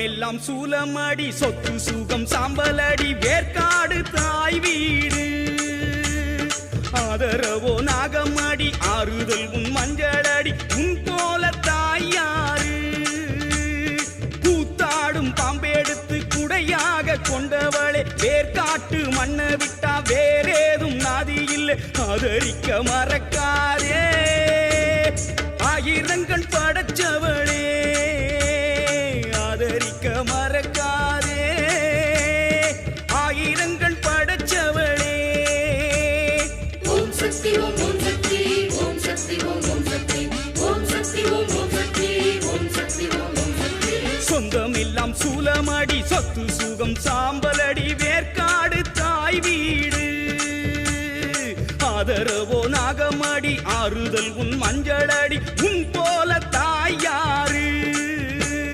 சொந்தமெல்லாம் சூலமடி சொத்து சுகம் சாம்பலடி வேர்க்காடு தாய் வீடு ஆதரவோ நாகமடி ஆறுதல் உன் மஞ்சளடி உன் போல தாயாரு கூத்தாடும் பாம்பெடுத்து குடையாக கொண்டவளே வேர்க்காட்டு மண்ண விட்டா வேறேதும் நாதி இல்லை ஆதரிக்க மறக்காதே ஆயிரங்கள் படைச்சவளே ஆதரிக்க மறக்காதே ஆயிரங்கள் படைச்சவளே ஓம் சக்தி ஓம் சக்தி ஓம் சக்தி ஓம் சக்தி ஓம் சக்தி ஓம் சக்தி ஓம் சக்தி ஓம் சக்தி சொந்தமெல்லாம் சூலமடி சொத்து சுகம் சாம்பலடி வேர்க்காடு தாய் வீடு ஆதரவோ நாகமடி ஆறுதல் உன் மஞ்சளடி